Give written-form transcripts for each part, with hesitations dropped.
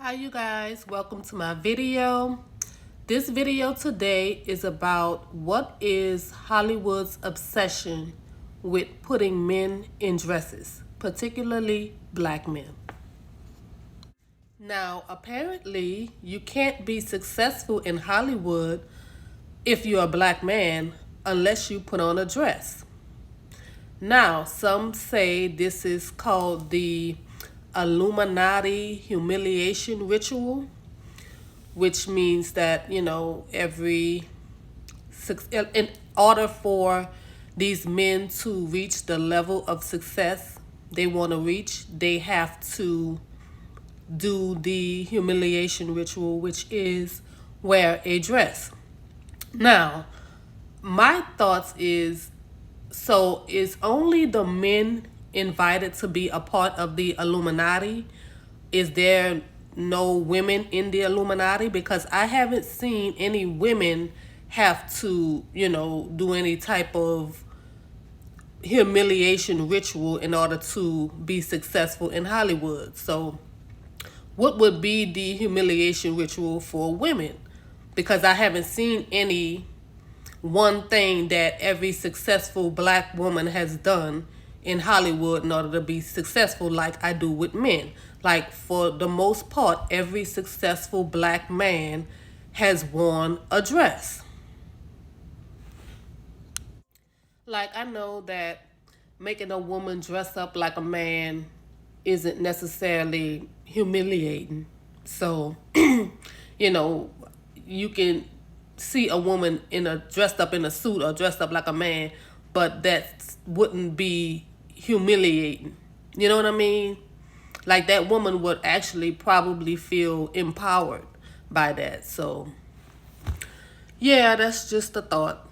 Hi you guys, welcome to my video. This video today is about what is Hollywood's obsession with putting men in dresses, particularly black men. Now, apparently, you can't be successful in Hollywood if you're a black man unless you put on a dress. Now, some say this is called the Illuminati humiliation ritual, which means that, in order for these men to reach the level of success they want to reach, they have to do the humiliation ritual, which is wear a dress. Now, my thoughts is, so is only the men invited to be a part of the Illuminati? Is there no women in the Illuminati? Because I haven't seen any women have to, do any type of humiliation ritual in order to be successful in Hollywood. So what would be the humiliation ritual for women? Because I haven't seen any one thing that every successful black woman has done in Hollywood in order to be successful like I do with men. Like, for the most part, every successful black man has worn a dress. Like, I know that making a woman dress up like a man isn't necessarily humiliating. So, you know, you can see a woman dressed up in a suit or dressed up like a man, but that wouldn't be humiliating. You know what I mean? Like, that woman would actually probably feel empowered by that. So, yeah, that's just a thought.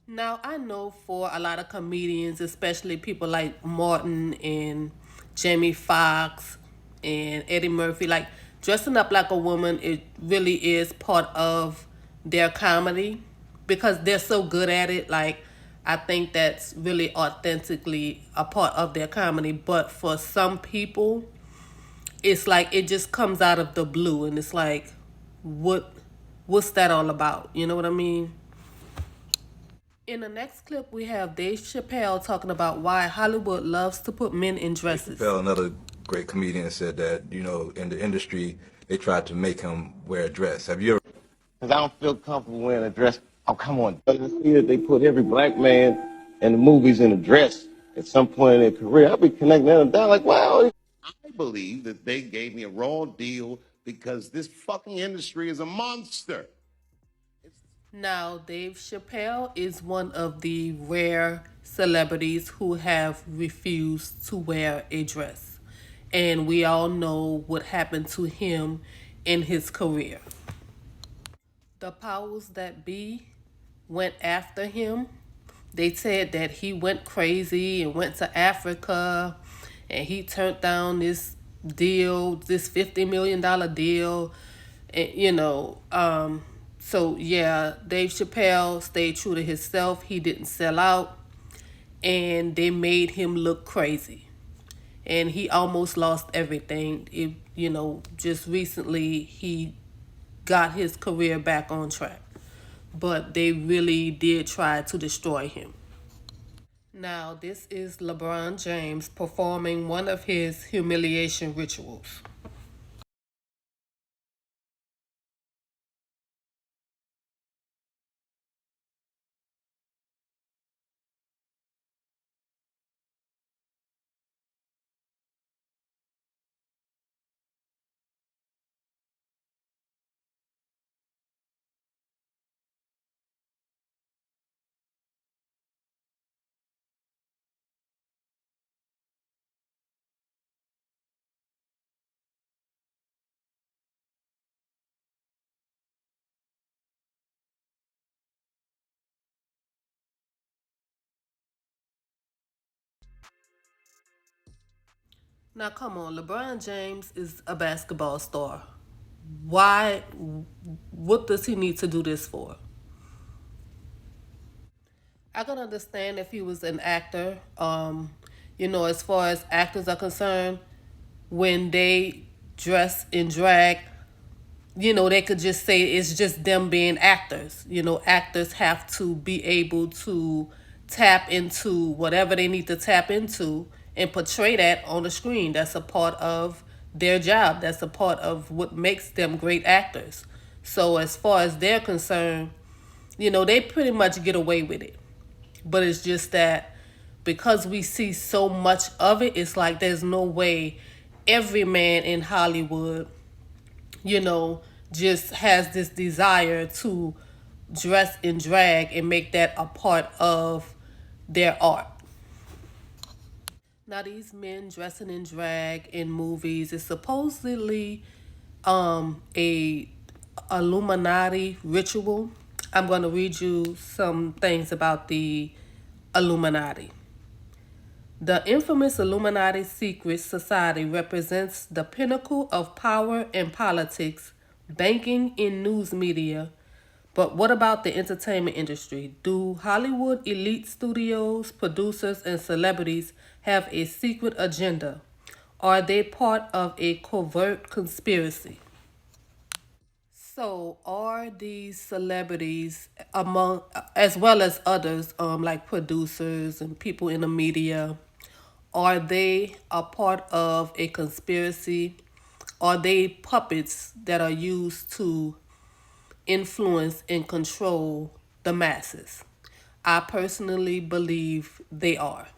Now, I know for a lot of comedians, especially people like Martin and Jamie Foxx and Eddie Murphy, like, dressing up like a woman, it really is part of their comedy because they're so good at it. Like, I think that's really authentically a part of their comedy. But for some people, it's like it just comes out of the blue, and it's like, what's that all about? You know what I mean? In the next clip, we have Dave Chappelle talking about why Hollywood loves to put men in dresses. Chappelle, another great comedian, said that, in the industry, they tried to make him wear a dress. Have you ever? Because I don't feel comfortable wearing a dress. Oh, come on. I see that they put every black man in the movies in a dress at some point in their career. I'll be connecting them down like, wow. I believe that they gave me a raw deal because this fucking industry is a monster. Now, Dave Chappelle is one of the rare celebrities who have refused to wear a dress. And we all know what happened to him in his career. The powers that be went after him. They said that he went crazy and went to Africa and he turned down this deal, this $50 million deal. And, so yeah, Dave Chappelle stayed true to himself. He didn't sell out and they made him look crazy. And he almost lost everything. Just recently he got his career back on track. But they really did try to destroy him. Now, this is LeBron James performing one of his humiliation rituals. Now, come on, LeBron James is a basketball star. Why? What does he need to do this for? I can understand if he was an actor. As far as actors are concerned, when they dress in drag, they could just say it's just them being actors. Actors have to be able to tap into whatever they need to tap into and portray that on the screen. That's a part of their job. That's a part of what makes them great actors. So as far as they're concerned, they pretty much get away with it. But it's just that because we see so much of it, it's like there's no way every man in Hollywood, you know, just has this desire to dress in drag and make that a part of their art. Now these men dressing in drag in movies is supposedly a Illuminati ritual. I'm going to read you some things about the Illuminati. The infamous Illuminati secret society represents the pinnacle of power in politics, banking, and news media. But what about the entertainment industry? Do Hollywood elite studios, producers, and celebrities have a secret agenda? Are they part of a covert conspiracy? So, are these celebrities, among as well as others, like producers and people in the media, are they a part of a conspiracy? Are they puppets that are used to influence and control the masses? I personally believe they are.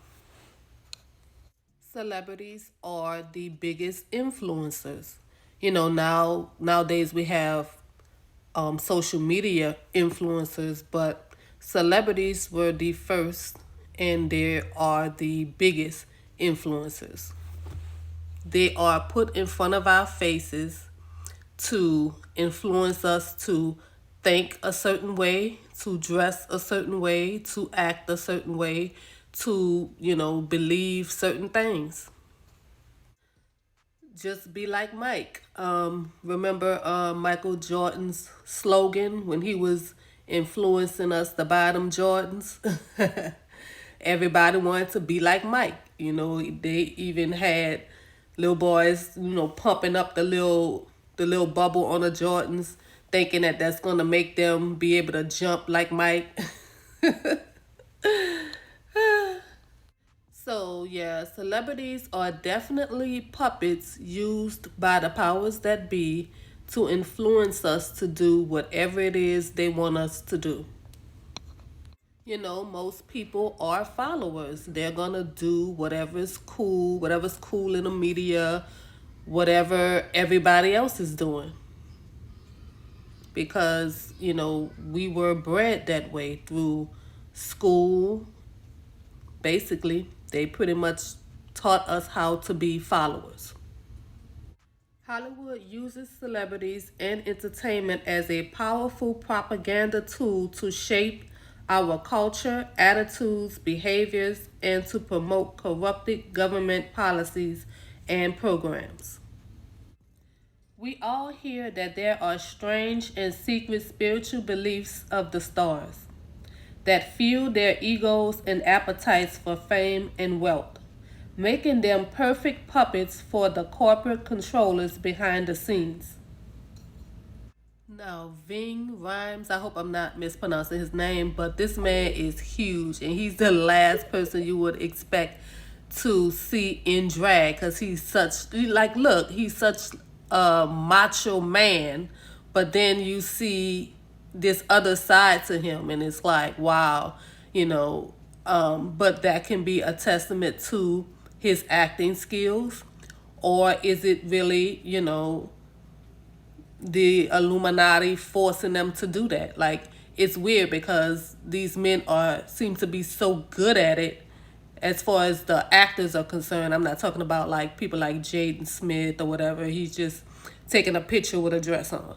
Celebrities are the biggest influencers. Nowadays we have social media influencers, but celebrities were the first and they are the biggest influencers. They are put in front of our faces to influence us to think a certain way, to dress a certain way, to act a certain way, to, believe certain things. Just be like Mike. Remember Michael Jordan's slogan when he was influencing us to buy them Jordans? Everybody wanted to be like Mike. They even had little boys, pumping up the little bubble on the Jordans, thinking that that's gonna make them be able to jump like Mike. So, yeah, celebrities are definitely puppets used by the powers that be to influence us to do whatever it is they want us to do. Most people are followers. They're gonna do whatever's cool in the media, whatever everybody else is doing. Because, we were bred that way through school. Basically, they pretty much taught us how to be followers. Hollywood uses celebrities and entertainment as a powerful propaganda tool to shape our culture, attitudes, behaviors, and to promote corrupted government policies and programs. We all hear that there are strange and secret spiritual beliefs of the stars that fuel their egos and appetites for fame and wealth, making them perfect puppets for the corporate controllers behind the scenes. Now, Ving Rhymes, I hope I'm not mispronouncing his name, but this man is huge and he's the last person you would expect to see in drag because he's such a macho man, but then you see this other side to him and it's like, wow, but that can be a testament to his acting skills, or is it really, the Illuminati forcing them to do that? Like, it's weird because these men seem to be so good at it. As far as the actors are concerned, I'm not talking about like people like Jaden Smith or whatever. He's just taking a picture with a dress on.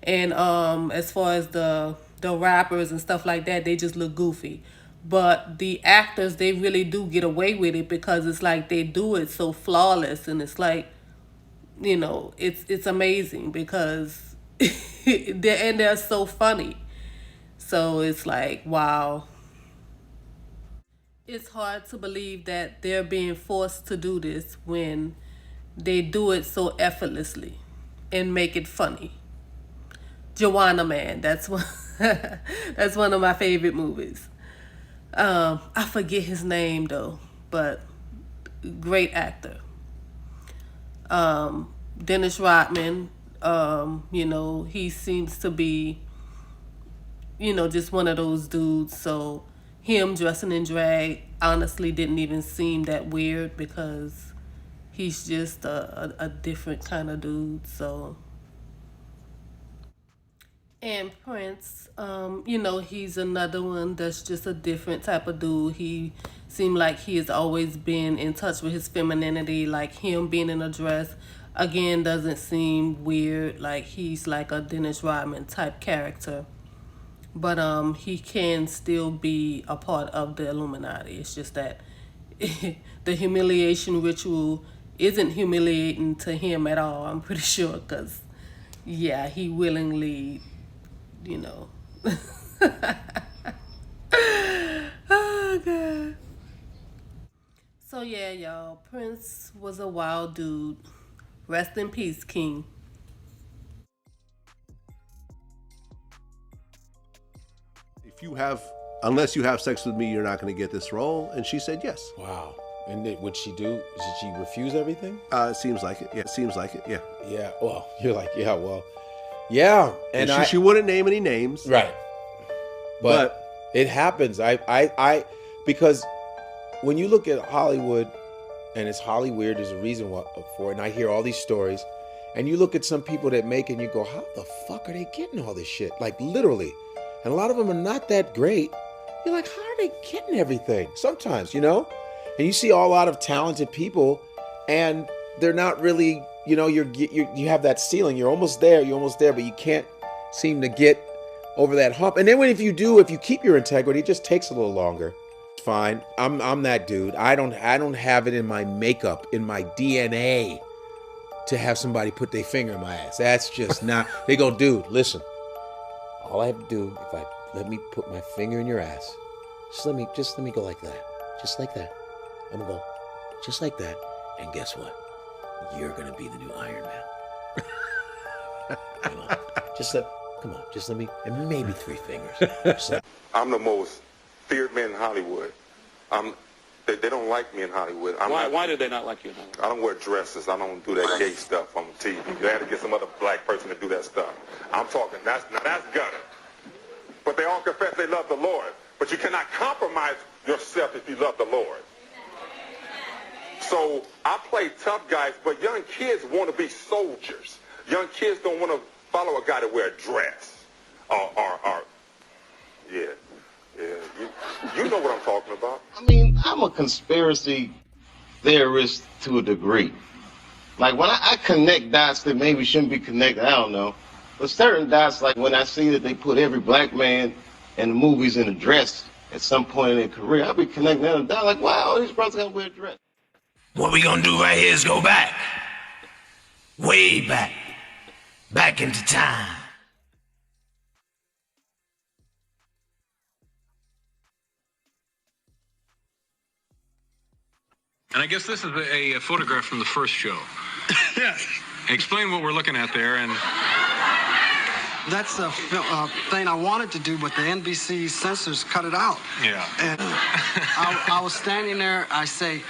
And as far as the rappers and stuff like that, they just look goofy. But the actors, they really do get away with it because it's like they do it so flawless, and it's like, it's amazing because they're so funny. So it's like, wow. It's hard to believe that they're being forced to do this when they do it so effortlessly and make it funny. Joanna Man, that's one that's one of my favorite movies. I forget his name though, but great actor. Dennis Rodman, he seems to be, just one of those dudes. So him dressing in drag honestly didn't even seem that weird because he's just a different kind of dude. So, and Prince, he's another one that's just a different type of dude. He seemed like he has always been in touch with his femininity. Like him being in a dress, again, doesn't seem weird. Like he's like a Dennis Rodman type character. But he can still be a part of the Illuminati. It's just that the humiliation ritual isn't humiliating to him at all, I'm pretty sure, because, yeah, he willingly, you know. Oh, God. So, yeah, y'all, Prince was a wild dude. Rest in peace, King. Unless you have sex with me, you're not going to get this role. And she said yes. Wow. And would she do? Did she refuse everything? It seems like it. Yeah, it seems like it. Yeah. Yeah. Well, you're like, yeah. Well, yeah. And she wouldn't name any names. Right. But it happens. Because when you look at Hollywood, and it's Hollywood, there's a reason for it. And I hear all these stories, and you look at some people that make it, and you go, how the fuck are they getting all this shit? Like literally. And a lot of them are not that great. You're like, how are they getting everything? Sometimes, And you see a lot of talented people, and they're not really, you have that ceiling. You're almost there, but you can't seem to get over that hump. And then if you keep your integrity, it just takes a little longer. It's fine. I'm that dude. I don't have it in my makeup, in my DNA, to have somebody put their finger in my ass. That's just not. They go, dude, listen. All I have to do, let me put my finger in your ass, just let me go like that. Just like that. I'm gonna go just like that. And guess what? You're gonna be the new Iron Man. Come on, just let me, and maybe 3 fingers. I'm the most feared man in Hollywood. They don't like me in Hollywood. Why do they not like you in Hollywood? I don't wear dresses. I don't do that gay stuff on TV. You had to get some other black person to do that stuff. I'm talking, that's gutter. But they all confess they love the Lord. But you cannot compromise yourself if you love the Lord. So I play tough guys, but young kids want to be soldiers. Young kids don't want to follow a guy that wear a dress. You know what I'm talking about. I mean, I'm a conspiracy theorist to a degree. Like when I connect dots that maybe shouldn't be connected, I don't know. But certain dots, like when I see that they put every black man in the movies in a dress at some point in their career, I'll be connecting that dot like, wow, these brothers gotta wear a dress. What we gonna do right here is go back. Way back. Back into time. And I guess this is a photograph from the first show. Yes. Explain what we're looking at there. And That's a thing I wanted to do, but the NBC censors cut it out. Yeah. And I was standing there. I say,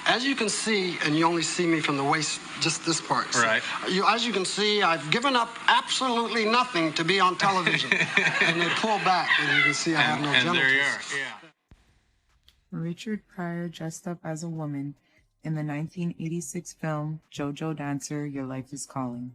as you can see, and you only see me from the waist, just this part. Right. As you can see, I've given up absolutely nothing to be on television. And they pull back, and you can see I have no genitals. And there you are. Yeah. Richard Pryor dressed up as a woman in the 1986 film JoJo Dancer, Your Life is Calling.